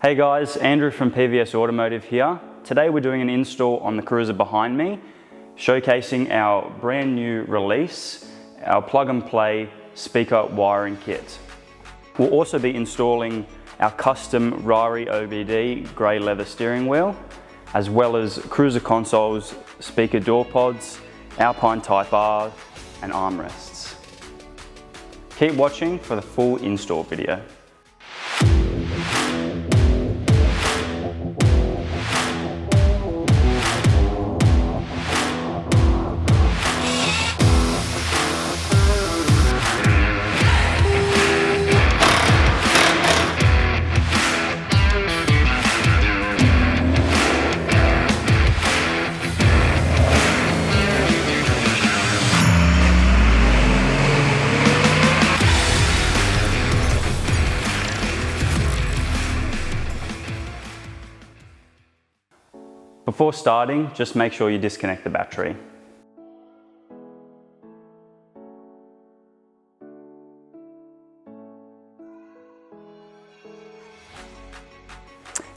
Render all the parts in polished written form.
Hey guys, Andrew from PVS Automotive here. Today we're doing an install on the Cruiser behind me, showcasing our brand new release, our plug and play speaker wiring kit. We'll also be installing our custom Rari OBD grey leather steering wheel, as well as Cruiser consoles, speaker door pods, Alpine Type R and armrests. Keep watching for the full install video. Before starting, just make sure you disconnect the battery.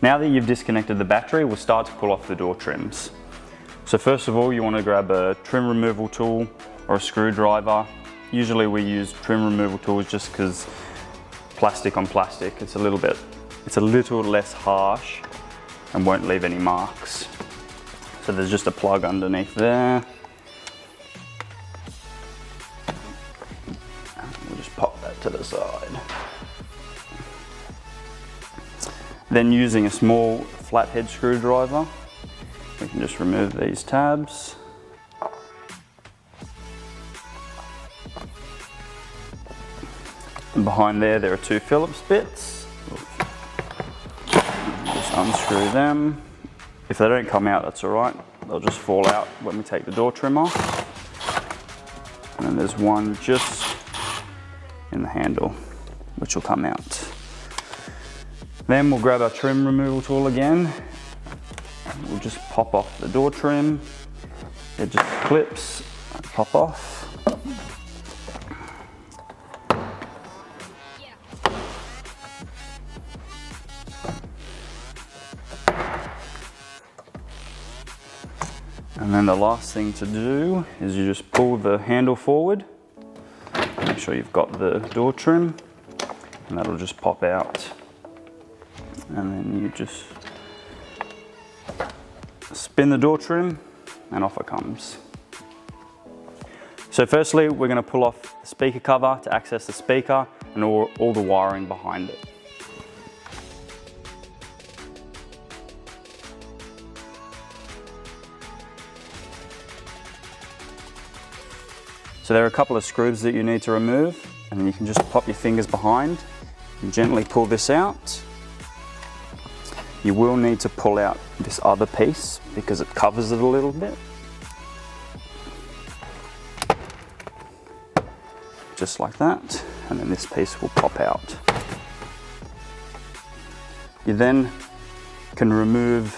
Now that you've disconnected the battery, we'll start to pull off the door trims. So first of all, you want to grab a trim removal tool or a screwdriver. Usually we use trim removal tools just because plastic on plastic, it's a little less harsh and won't leave any marks. So there's just a plug underneath there. We'll just pop that to the side. Then using a small flathead screwdriver, we can just remove these tabs. And behind there are two Phillips bits. Just unscrew them. If they don't come out, that's all right. They'll just fall out when we take the door trim off. And then there's one just in the handle, which will come out. Then we'll grab our trim removal tool again. And we'll just pop off the door trim. It just clips and pop off. And then the last thing to do is you just pull the handle forward, make sure you've got the door trim, and that'll just pop out. And then you just spin the door trim and off it comes. So firstly, we're going to pull off the speaker cover to access the speaker and all the wiring behind it. So there are a couple of screws that you need to remove, and then you can just pop your fingers behind and gently pull this out. You will need to pull out this other piece because it covers it a little bit. Just like that, and then this piece will pop out. You then can remove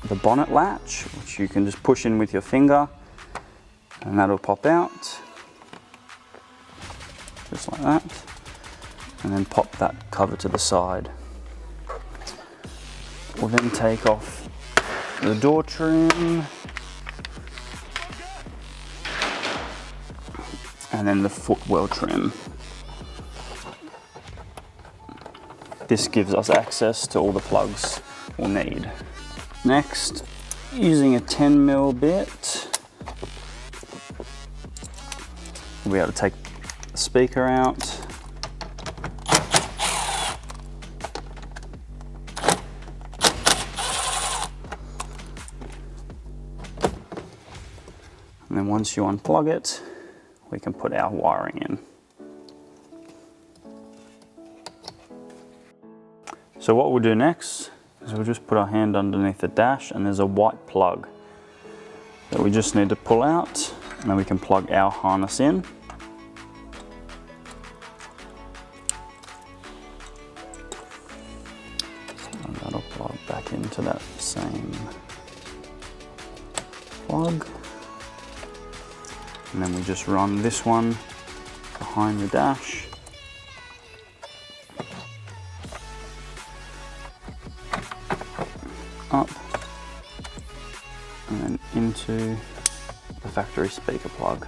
the bonnet latch, which you can just push in with your finger, and that'll pop out, just like that, and then pop that cover to the side. We'll then take off the door trim, and then the footwell trim. This gives us access to all the plugs we'll need. Next, using a 10mm bit, we'll be able to take the speaker out. And then once you unplug it, we can put our wiring in. So what we'll do next is we'll just put our hand underneath the dash, and there's a white plug that we just need to pull out, and then we can plug our harness in. So that'll plug back into that same plug. And then we just run this one behind the dash. up and then into the factory speaker plug,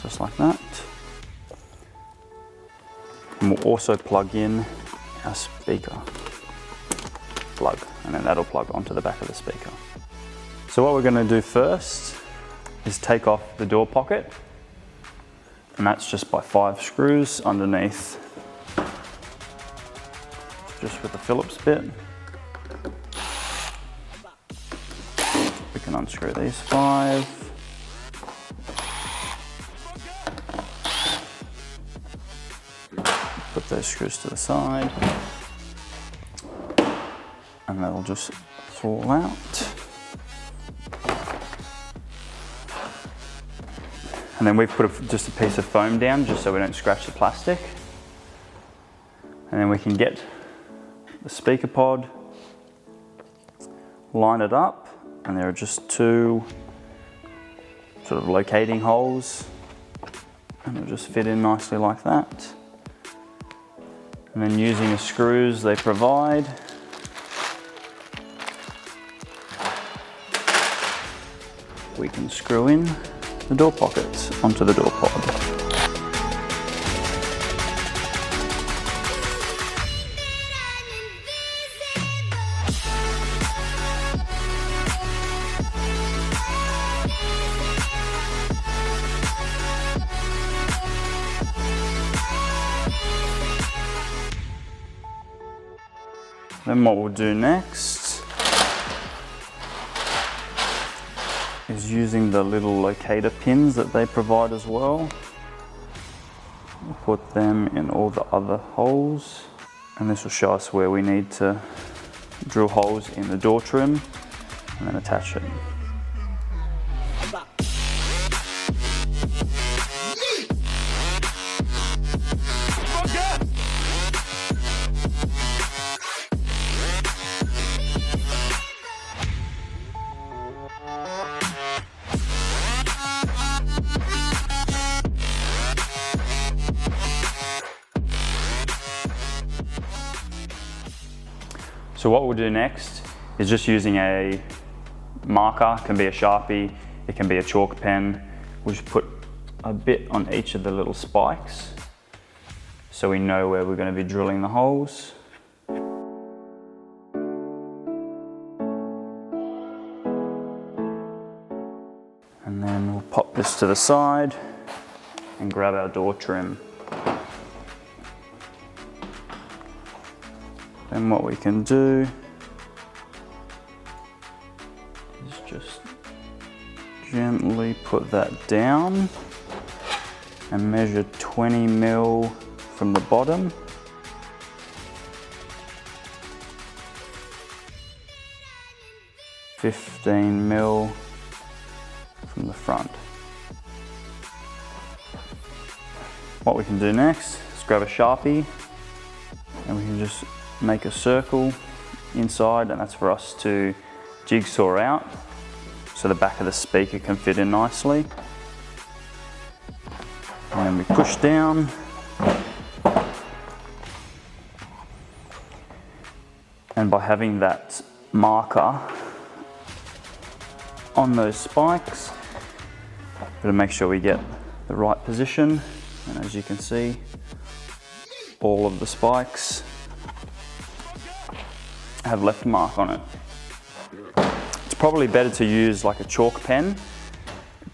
just like that. And we'll also plug in our speaker plug, and then that'll plug onto the back of the speaker. So what we're going to do first is take off the door pocket, and that's just by 5 screws underneath, just with the Phillips bit. We can unscrew these 5. Put those screws to the side, and they'll just fall out. And then we've put just a piece of foam down just so we don't scratch the plastic. And then we can get the speaker pod, line it up, and there are just 2 sort of locating holes, and it'll just fit in nicely like that. And then using the screws they provide, we can screw in the door pockets onto the door pod. Then what we'll do next is using the little locator pins that they provide as well. We'll put them in all the other holes, and this will show us where we need to drill holes in the door trim and then attach it. So what we'll do next is just using a marker, it can be a Sharpie, it can be a chalk pen. We'll just put a bit on each of the little spikes so we know where we're going to be drilling the holes. And then we'll pop this to the side and grab our door trim. Then what we can do is just gently put that down and measure 20 mil from the bottom. $15 mil from the front. What we can do next is grab a Sharpie and we can just make a circle inside, and that's for us to jigsaw out so the back of the speaker can fit in nicely. And then we push down and by having that marker on those spikes, we're going to make sure we get the right position, and as you can see, all of the spikes have left a mark on it. It's probably better to use like a chalk pen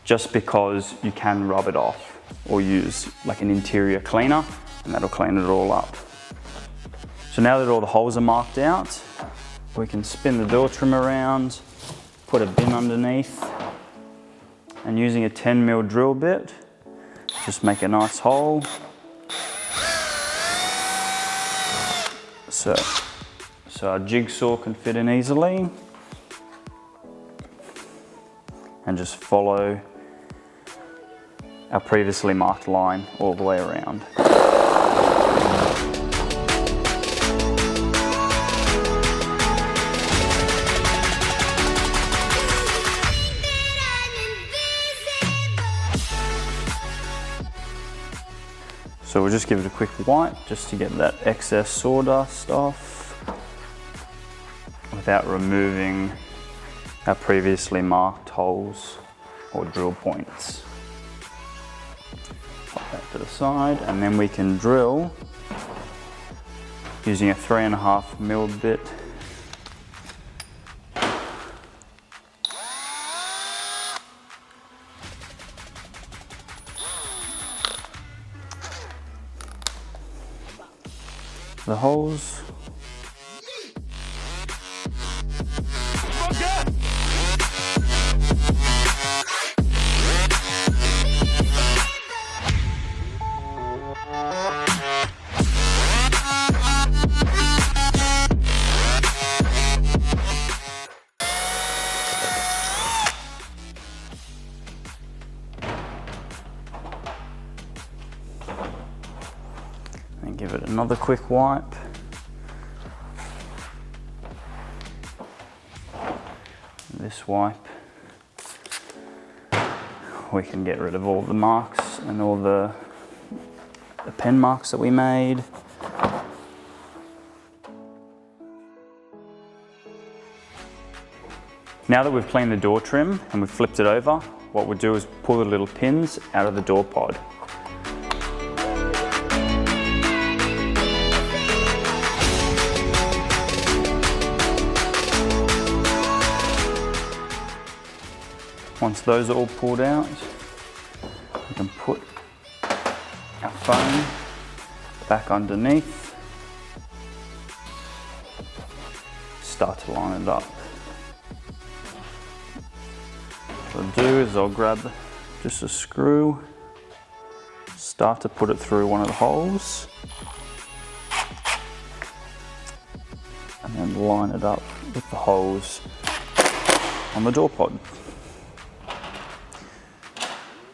just because you can rub it off, or use like an interior cleaner and that'll clean it all up. So now that all the holes are marked out, we can spin the door trim around, put a bin underneath, and using a 10 mil drill bit, just make a nice hole. So our jigsaw can fit in easily, and just follow our previously marked line all the way around. So we'll just give it a quick wipe just to get that excess sawdust off. without removing our previously marked holes or drill points. Pop that to the side, and then we can drill using a 3.5mm bit. The holes. And give it another quick wipe. This wipe, we can get rid of all the marks and all the pen marks that we made. Now that we've cleaned the door trim and we've flipped it over, what we'll do is pull the little pins out of the door pod. Once those are all pulled out, we can put our foam back underneath, start to line it up. What I'll do is I'll grab just a screw, start to put it through one of the holes, and then line it up with the holes on the door pod.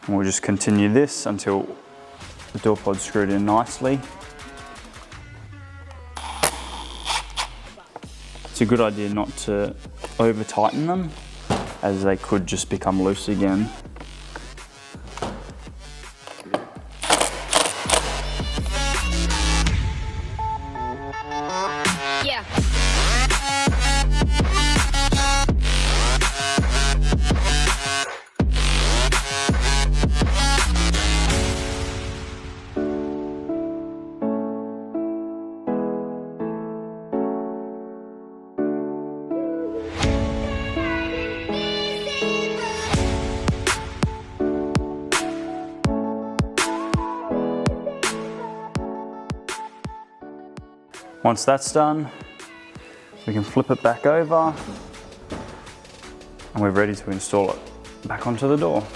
And we'll just continue this until the door pod's screwed in nicely. It's a good idea not to over tighten them, as they could just become loose again. Yeah. Once that's done, we can flip it back over and we're ready to install it back onto the door.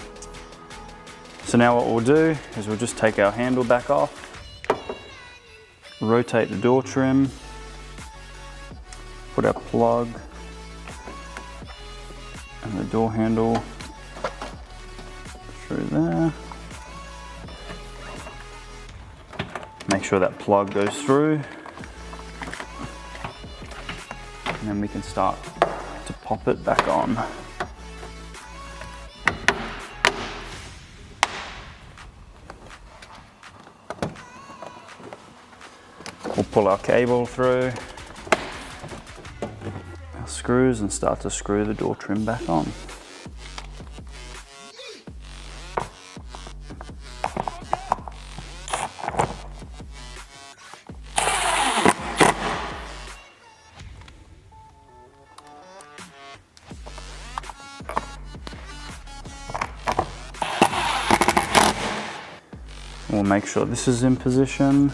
So now what we'll do is we'll just take our handle back off, rotate the door trim, put our plug and the door handle through there. Make sure that plug goes through. And then we can start to pop it back on. We'll pull our cable through our screws and start to screw the door trim back on. We'll make sure this is in position,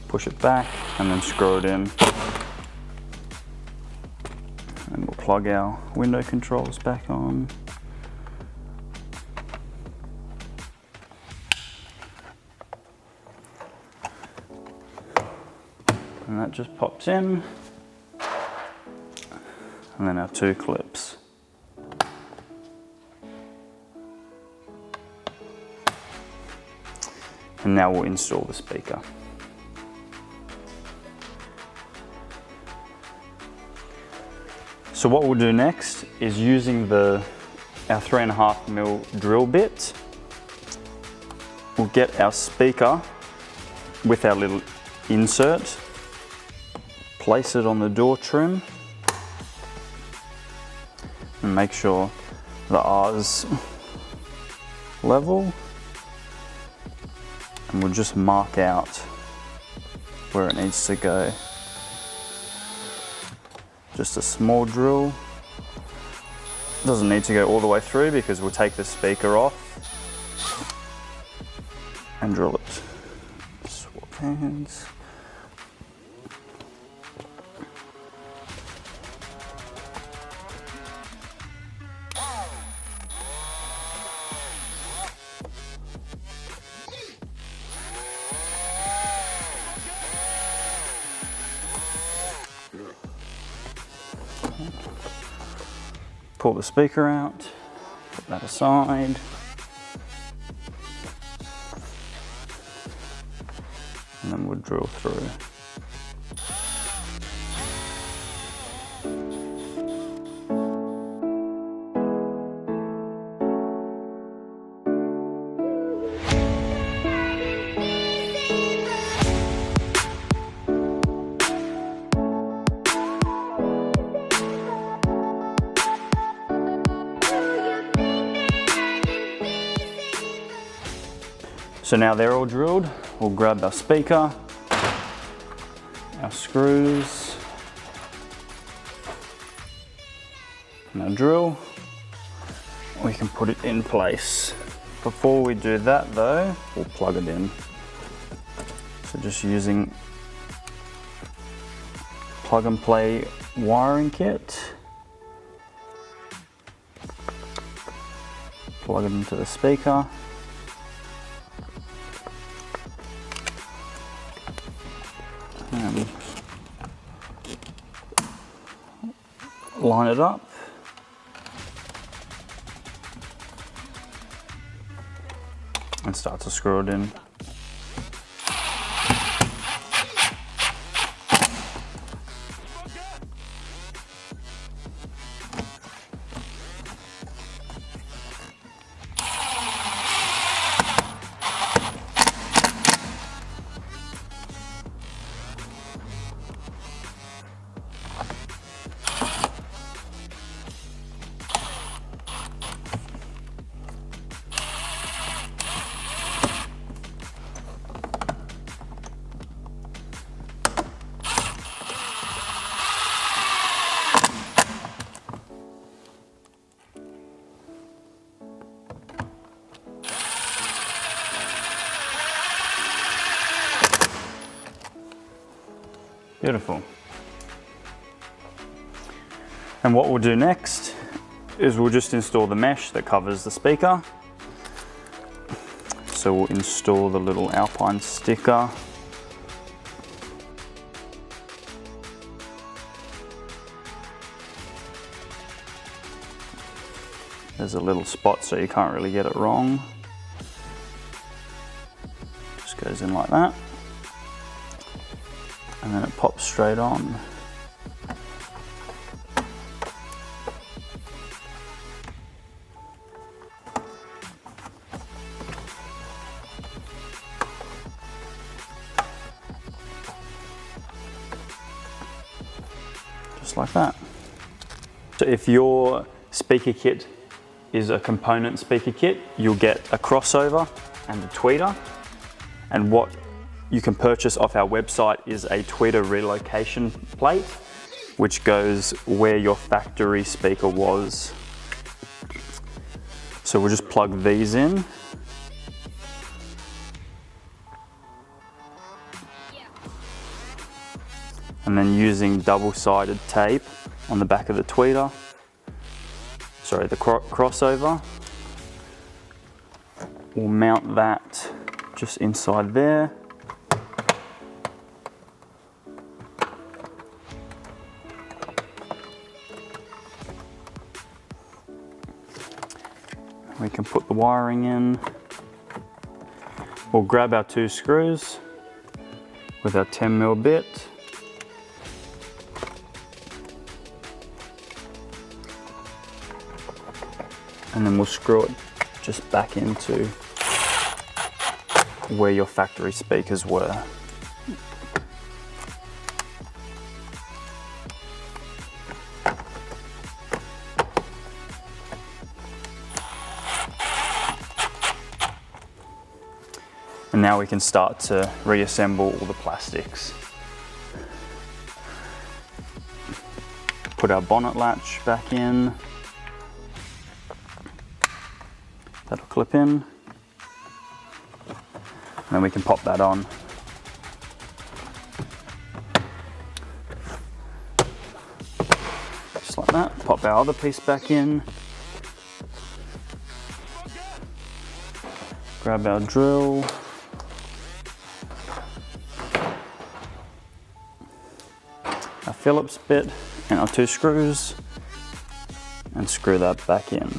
push it back and then screw it in. And we'll plug our window controls back on. And that just pops in. And then our two clips. And now we'll install the speaker. So what we'll do next is using our 3.5mm drill bit, we'll get our speaker with our little insert, place it on the door trim, and make sure the R's level, and we'll just mark out where it needs to go. Just a small drill. Doesn't need to go all the way through because we'll take the speaker off and drill it. Swap hands. Pull the speaker out, put that aside. And then we'll drill through. So now they're all drilled, we'll grab our speaker, our screws, and our drill. We can put it in place. Before we do that though, we'll plug it in. So just using plug and play wiring kit. Plug it into the speaker. Line it up. And start to screw it in. Beautiful. And what we'll do next is we'll just install the mesh that covers the speaker. So we'll install the little Alpine sticker. There's a little spot so you can't really get it wrong. Just goes in like that. And then it pops straight on. Just like that. So if your speaker kit is a component speaker kit, you'll get a crossover and a tweeter. And what you can purchase off our website is a tweeter relocation plate, which goes where your factory speaker was. So we'll just plug these in. And then using double-sided tape on the back of the tweeter, sorry, the crossover, we'll mount that just inside there. We can put the wiring in. We'll grab our 2 screws with our 10mm bit. And then we'll screw it just back into where your factory speakers were. And now we can start to reassemble all the plastics. Put our bonnet latch back in. That'll clip in. And then we can pop that on. Just like that. Pop our other piece back in. Grab our drill. Our Phillips bit and our 2 screws, and screw that back in.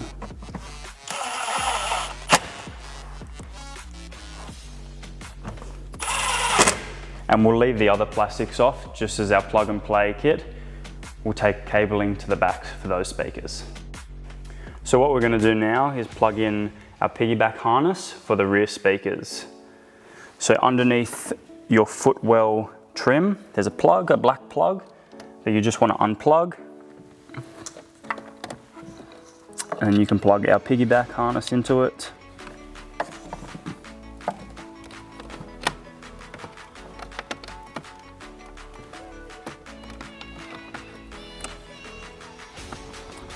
And we'll leave the other plastics off just as our plug and play kit. We'll take cabling to the back for those speakers. So what we're going to do now is plug in our piggyback harness for the rear speakers. So underneath your footwell trim, there's a plug, a black plug, that you just want to unplug. And then you can plug our piggyback harness into it.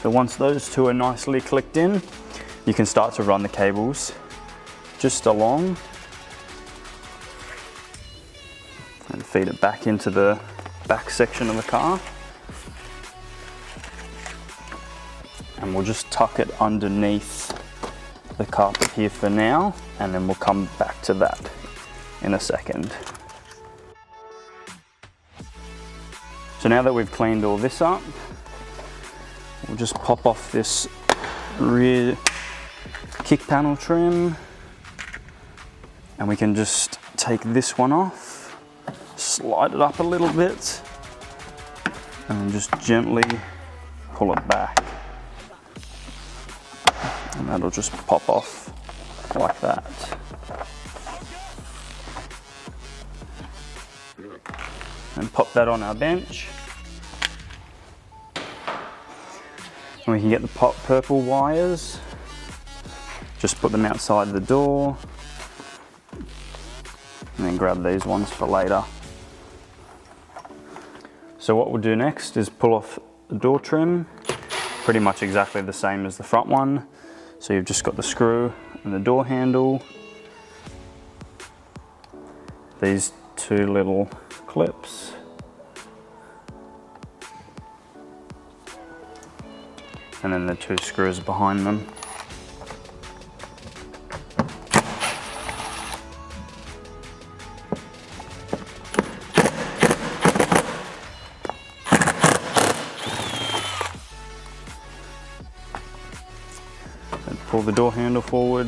So once those two are nicely clicked in, you can start to run the cables just along and feed it back into the back section of the car. And we'll just tuck it underneath the carpet here for now, and then we'll come back to that in a second. So now that we've cleaned all this up, we'll just pop off this rear kick panel trim, and we can just take this one off, slide it up a little bit, and then just gently pull it back. And that'll just pop off like that. And pop that on our bench. And we can get the purple wires, just put them outside the door, and then grab these ones for later. So what we'll do next is pull off the door trim, pretty much exactly the same as the front one. So you've just got the screw and the door handle, these 2 little clips, and then the 2 screws behind them. Pull the door handle forward,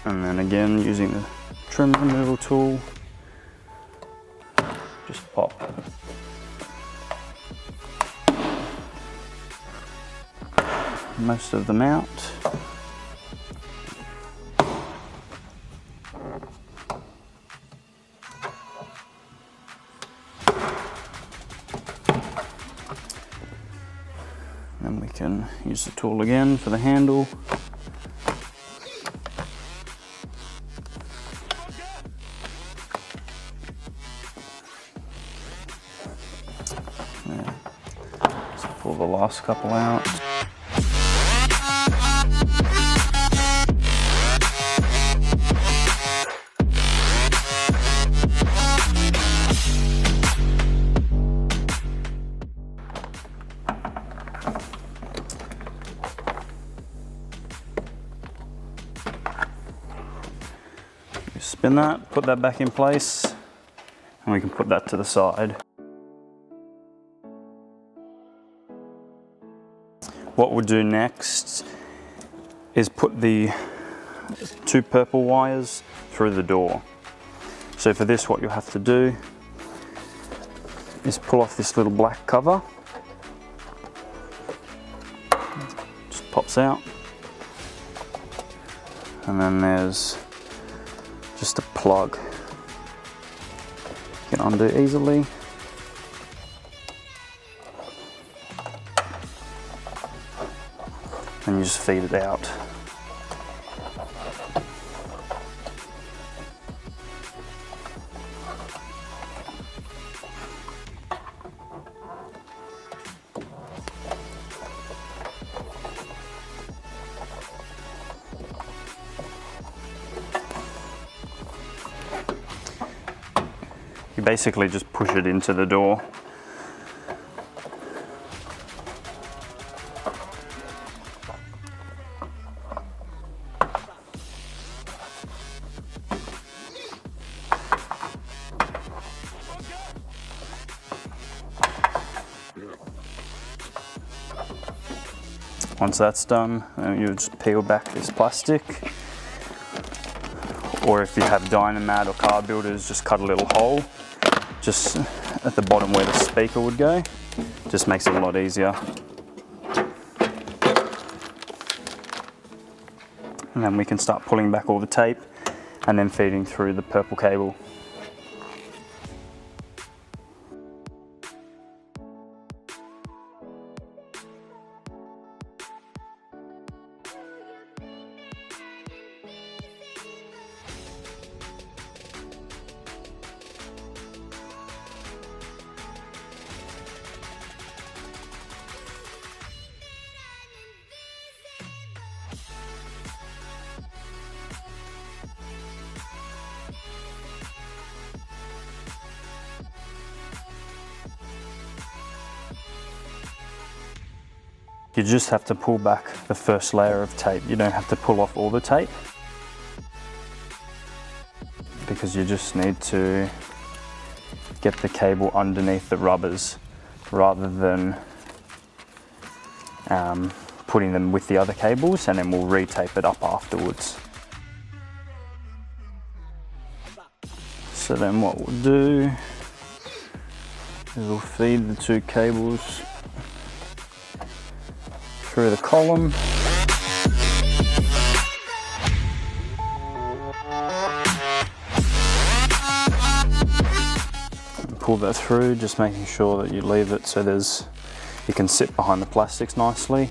and then again using the trim removal tool, just pop most of them out. Then we can use the tool again for the handle. Yeah. Let's pull the last couple out. Spin that, put that back in place, and we can put that to the side. What we'll do next is put the 2 purple wires through the door. So for this, what you'll have to do is pull off this little black cover. Just pops out. And then there's just a plug. You can undo easily. And you just feed it out. You basically just push it into the door. Once that's done, you just peel back this plastic, or if you have Dynamat or car builders, just cut a little hole just at the bottom where the speaker would go. Just makes it a lot easier. And then we can start pulling back all the tape and then feeding through the purple cable. You just have to pull back the first layer of tape. You don't have to pull off all the tape, because you just need to get the cable underneath the rubbers rather than putting them with the other cables, and then we'll re-tape it up afterwards. So then what we'll do is we'll feed the two cables through the column. And pull that through, just making sure that you leave it so you can sit behind the plastics nicely.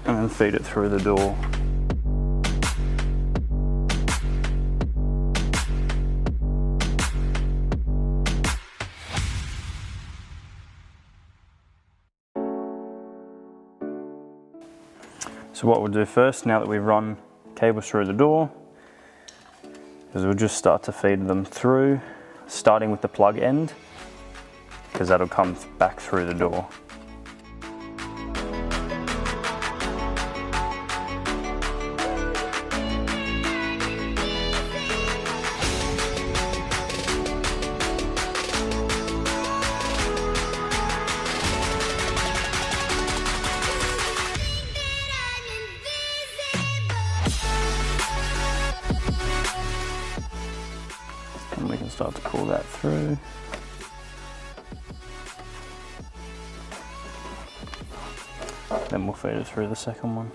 And then feed it through the door. So what we'll do first, now that we've run cables through the door, is we'll just start to feed them through, starting with the plug end, because that'll come back through the door. And we can start to pull that through. Then we'll feed it through the second one.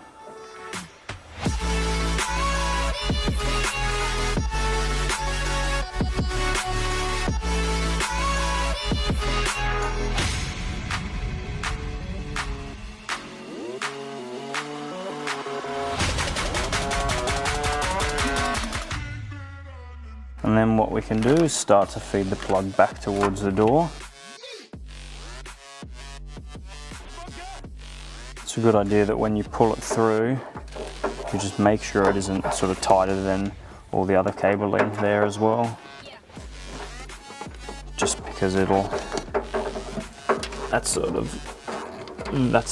And then what we can do is start to feed the plug back towards the door. It's a good idea that when you pull it through, you just make sure it isn't sort of tighter than all the other cabling there as well. Just because that's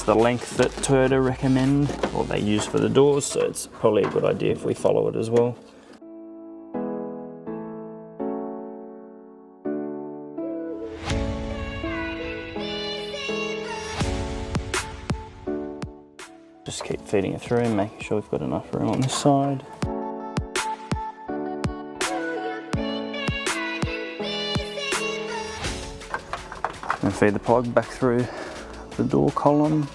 the length that Toyota recommend, or they use for the doors, so it's probably a good idea if we follow it as well. Just keep feeding it through and making sure we've got enough room on this side. And feed the plug back through the door column.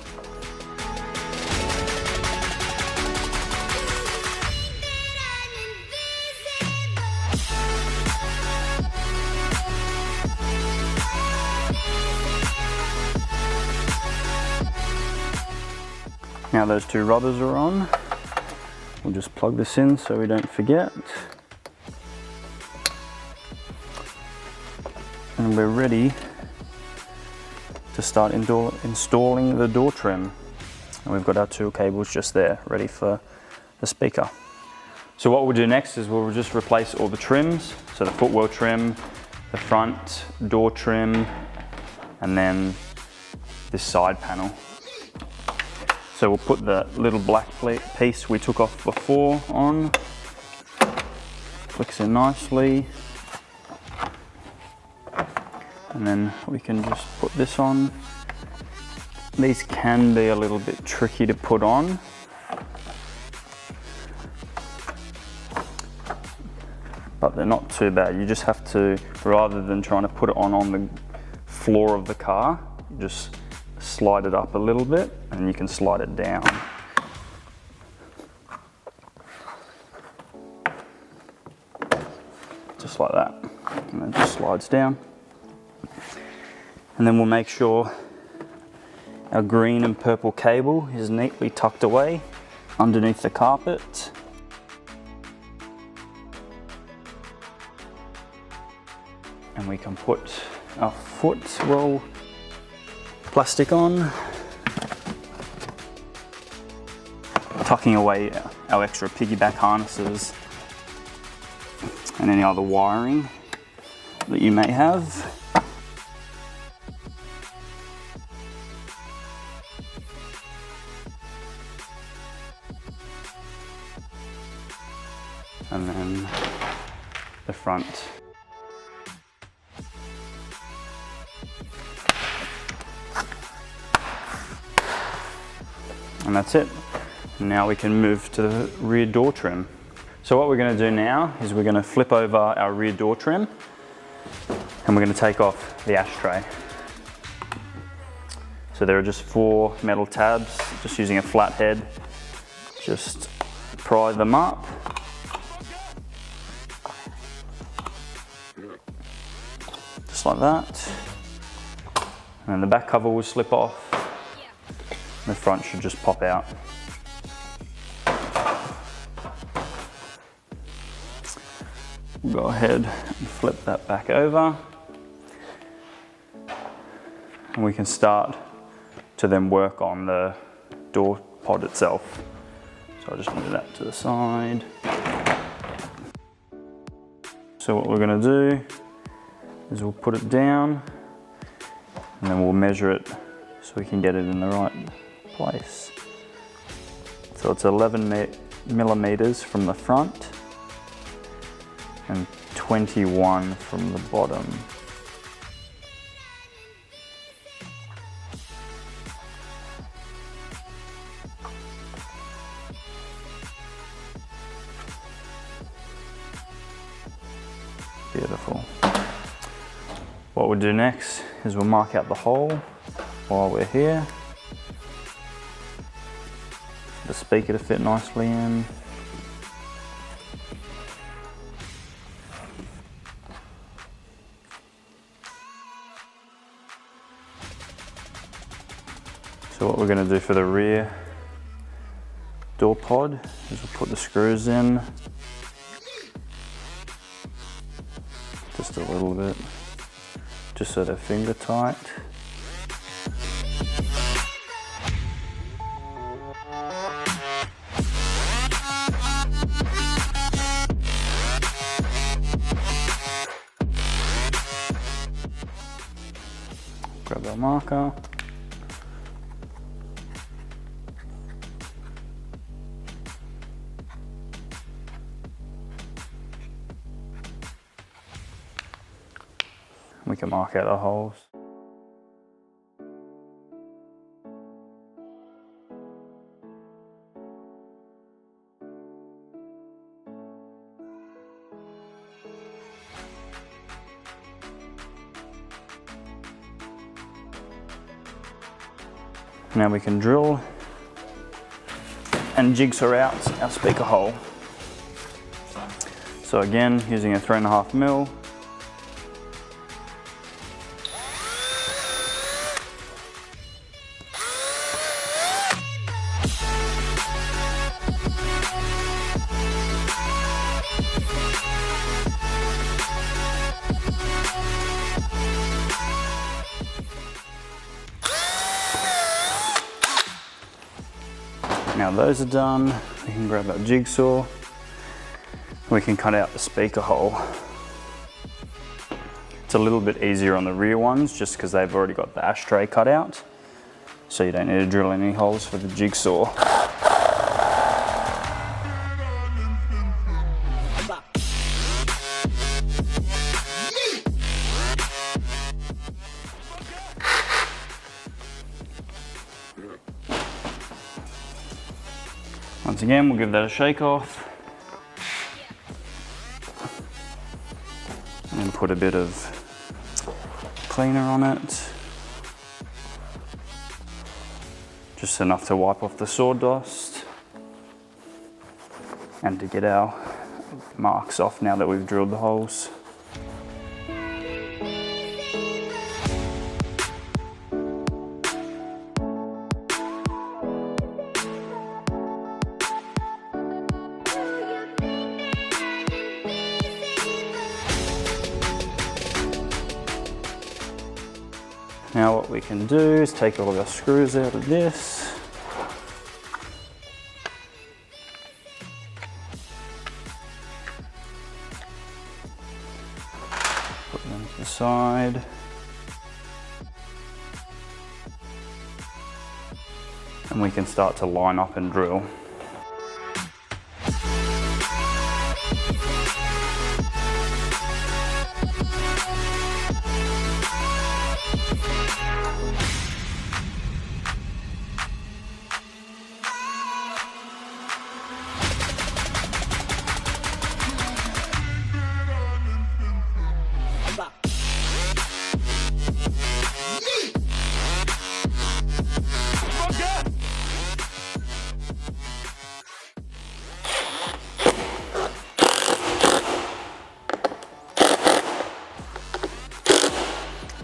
Now those two rubbers are on, we'll just plug this in so we don't forget. And we're ready to start installing the door trim. And we've got our two cables just there, ready for the speaker. So what we'll do next is we'll just replace all the trims. So the footwell trim, the front door trim, and then this side panel. So we'll put the little black piece we took off before on. Clicks in nicely. And then we can just put this on. These can be a little bit tricky to put on. But they're not too bad. You just have to, rather than trying to put it on the floor of the car, you just slide it up a little bit and you can slide it down. Just like that. And then it just slides down. And then we'll make sure our green and purple cable is neatly tucked away underneath the carpet. And we can put our footwell plastic on, tucking away our extra piggyback harnesses and any other wiring that you may have. And then the front. And that's it. Now we can move to the rear door trim. So what we're going to do now is we're going to flip over our rear door trim and we're going to take off the ashtray. So there are just 4 metal tabs, just using a flat head. Just pry them up. Just like that. And then the back cover will slip off. The front should just pop out. We'll go ahead and flip that back over. And we can start to then work on the door pod itself. So I'll just move that to the side. So what we're going to do is we'll put it down and then we'll measure it so we can get it in the right place. So it's 11 millimeters from the front and 21 from the bottom. Beautiful. What we'll do next is we'll mark out the hole while we're here. The speaker to fit nicely in. So what we're going to do for the rear door pod is we'll put the screws in just a little bit, just so they're finger tight. Grab our marker. We can mark out our holes. Now we can drill and jigsaw out our speaker hole. So again, using a 3.5 mil. Now those are done, we can grab our jigsaw we can cut out the speaker hole. It's a little bit easier on the rear ones just because they've already got the ashtray cut out, so you don't need to drill any holes for the jigsaw. Once again, we'll give that a shake off and then put a bit of cleaner on it, just enough to wipe off the sawdust and to get our marks off now that we've drilled the holes. Now what we can do is take all of our screws out of this. Put them to the side. And we can start to line up and drill.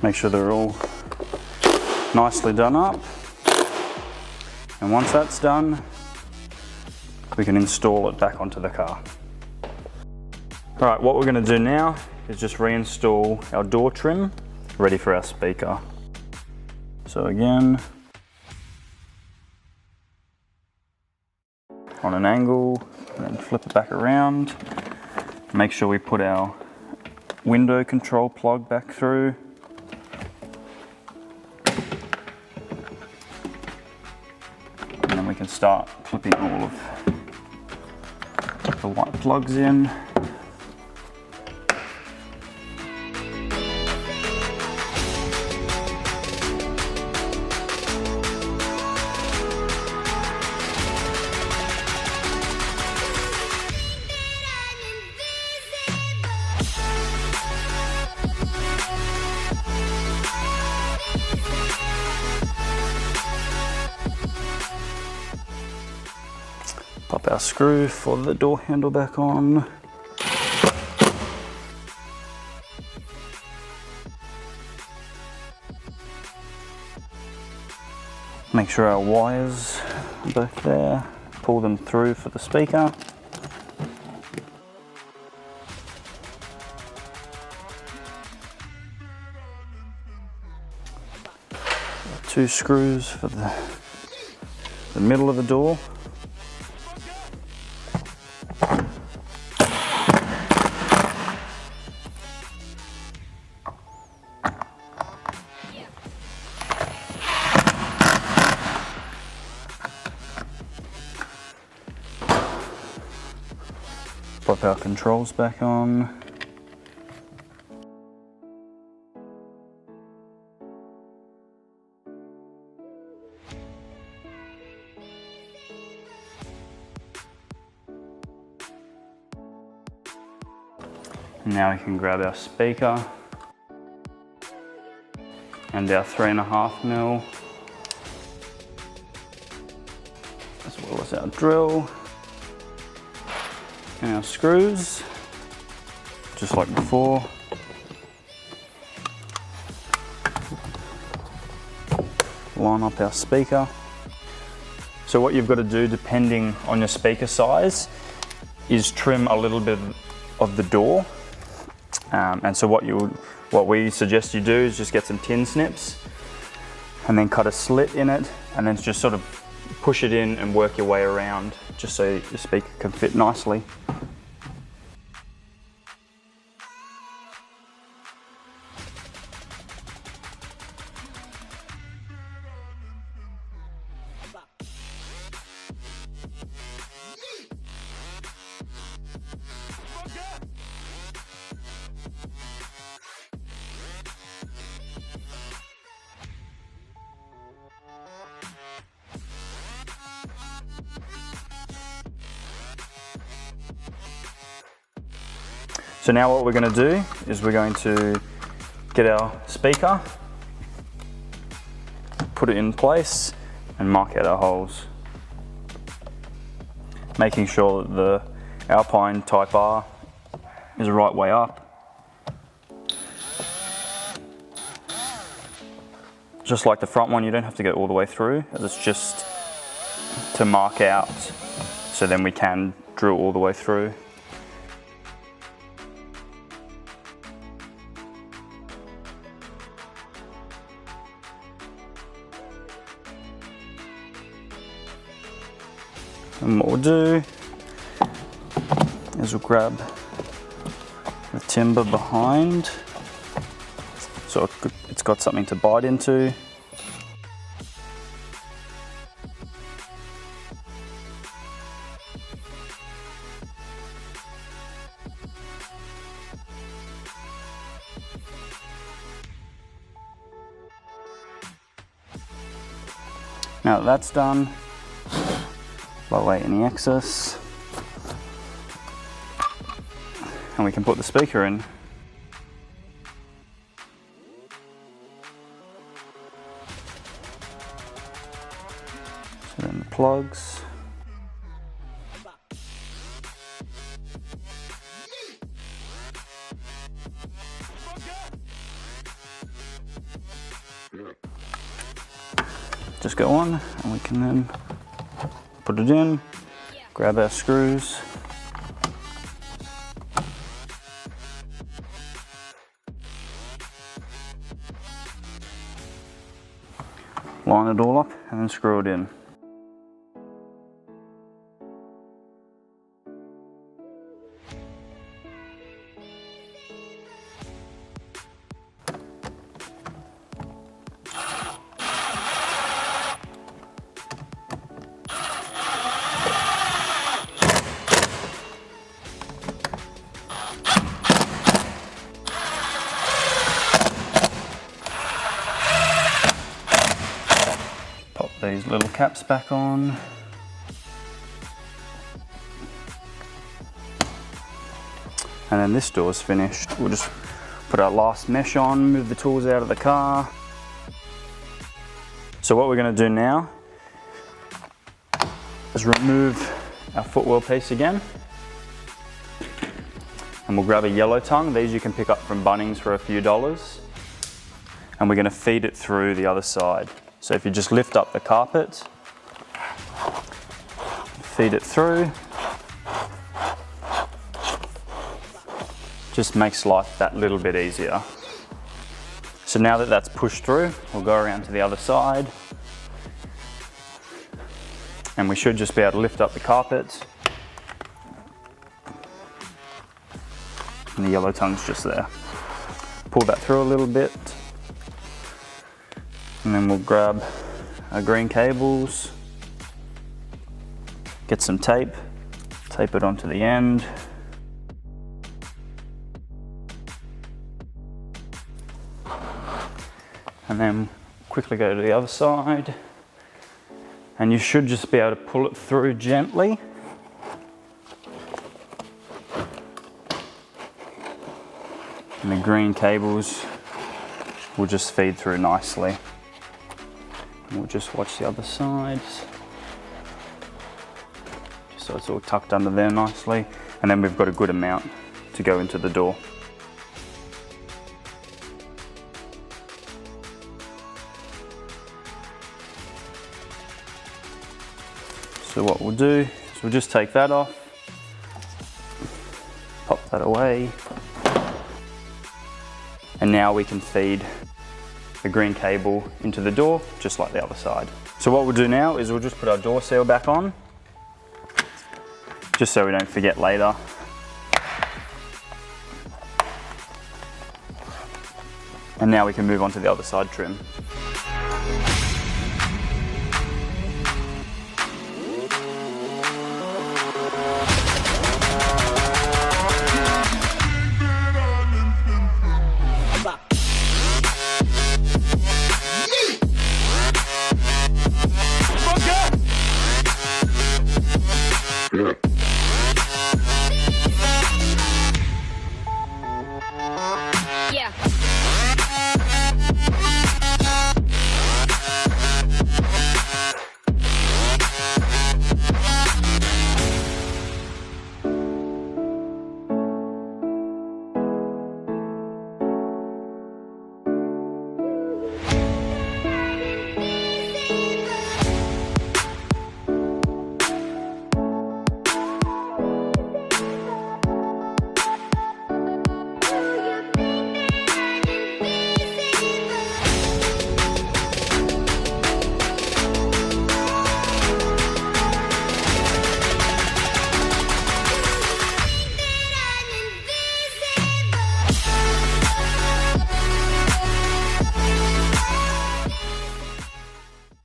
Make sure they're all nicely done up. And once that's done, we can install it back onto the car. All right, what we're gonna do now is just reinstall our door trim, ready for our speaker. So again, on an angle, and then flip it back around. Make sure we put our window control plug back through. And then we can start clipping all of the white plugs in. Pop our screw for the door handle back on. Make sure our wires are both there. Pull them through for the speaker. Two screws for the middle of the door. Pop our controls back on. And now we can grab our speaker and our 3.5mm, as well as our drill. And our screws, just like before. Line up our speaker. So what you've got to do, depending on your speaker size, is trim a little bit of the door. And so what we suggest you do is just get some tin snips and then cut a slit in it, and then just sort of push it in and work your way around, just so your speaker can fit nicely. So now what we're going to do is we're going to get our speaker, put it in place and mark out our holes. Making sure that the Alpine Type R is the right way up. Just like the front one, you don't have to go all the way through, as it's just to mark out, so then we can drill all the way through. And what we'll do is we'll grab the timber behind, so it's got something to bite into. Now that that's done, blow away any excess, and we can put the speaker in. So then the plugs. Just go on, and we can then put it in, grab our screws, line it all up and then screw it in. Pop these little caps back on. And then this door's finished. We'll just put our last mesh on, move the tools out of the car. So what we're going to do now is remove our footwell piece again. And we'll grab a yellow tongue. These you can pick up from Bunnings for a few dollars. And we're going to feed it through the other side. So if you just lift up the carpet, feed it through, just makes life that little bit easier. So now that that's pushed through, we'll go around to the other side, and we should just be able to lift up the carpet, and the yellow tongue's just there. Pull that through a little bit, and then we'll grab our green cables, get some tape, tape it onto the end. And then quickly go to the other side. And you should just be able to pull it through gently. And the green cables will just feed through nicely. And we'll just watch the other side. Just so it's all tucked under there nicely. And then we've got a good amount to go into the door. So what we'll do is we'll just take that off, pop that away, and now we can feed the green cable into the door just like the other side. So what we'll do now is we'll just put our door seal back on, just so we don't forget later. And now we can move on to the other side trim. Yeah.